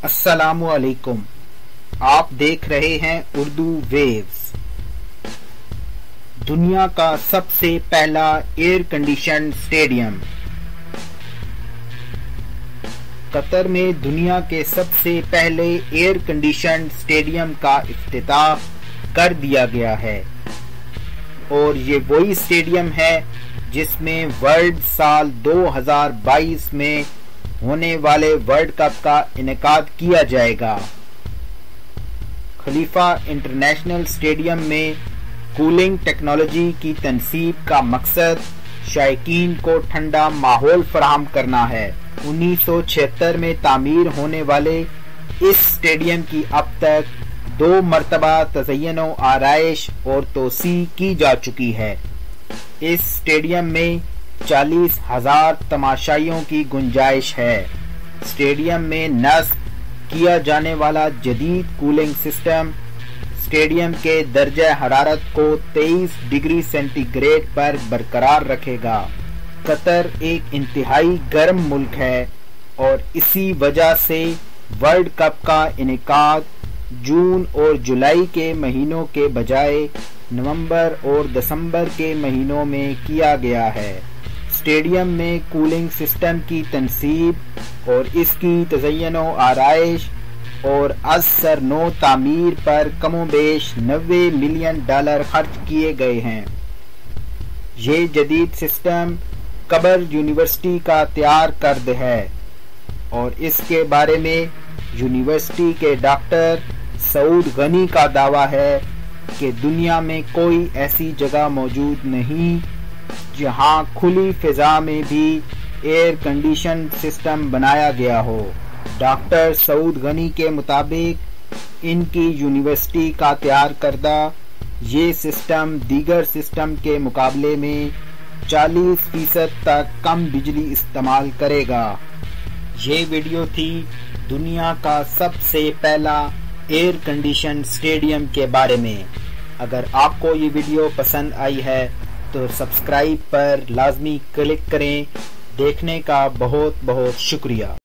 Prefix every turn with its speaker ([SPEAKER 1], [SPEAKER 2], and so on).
[SPEAKER 1] अस्सलामु अलैकुम। आप देख रहे हैं उर्दू वेव्स। दुनिया का सबसे पहला एयर कंडीशन स्टेडियम। कतर में दुनिया के सबसे पहले एयर कंडीशन स्टेडियम का इफ्तिताह कर दिया गया है और ये वही स्टेडियम है जिसमें वर्ल्ड साल 2022 में होने वाले वर्ल्ड कप का इनेकाद किया जाएगा। खलीफा इंटरनेशनल स्टेडियम में कूलिंग टेक्नोलॉजी की तनसीब का मकसद शायकीन को ठंडा माहौल फराहम करना है। 1976 में तामीर होने वाले इस स्टेडियम की अब तक 2 मरतबा तज़य्युन आराइश और तोसी की जा चुकी है। इस स्टेडियम में 40,000 तमाशाइयों की गुंजाइश है। स्टेडियम में नस्ब किया जाने वाला जदीद कूलिंग सिस्टम स्टेडियम के दर्जा हरारत को 23 डिग्री सेंटीग्रेड पर बरकरार रखेगा। कतर एक इंतहाई गर्म मुल्क है और इसी वजह से वर्ल्ड कप का इनेकाद जून और जुलाई के महीनों के बजाय नवंबर और दिसंबर के महीनों में किया गया है। स्टेडियम में कूलिंग सिस्टम की तनसीब और इसकी तज़य्युन आराइश और असर नो तामीर पर कमोबेश $90 मिलियन खर्च किए गए हैं। ये जदीद सिस्टम कबर यूनिवर्सिटी का तैयार करद है और इसके बारे में यूनिवर्सिटी के डॉक्टर सऊद गनी का दावा है कि दुनिया में कोई ऐसी जगह मौजूद नहीं जहां खुली फिजा में भी एयर कंडीशन सिस्टम बनाया गया हो। डॉक्टर सऊद गनी के मुताबिक इनकी यूनिवर्सिटी का तैयार करदा ये सिस्टम दीगर सिस्टम के मुकाबले में 40% तक कम बिजली इस्तेमाल करेगा। ये वीडियो थी दुनिया का सबसे पहला एयर कंडीशन स्टेडियम के बारे में। अगर आपको ये वीडियो पसंद आई है तो सब्सक्राइब पर लाजमी क्लिक करें। देखने का बहुत बहुत शुक्रिया।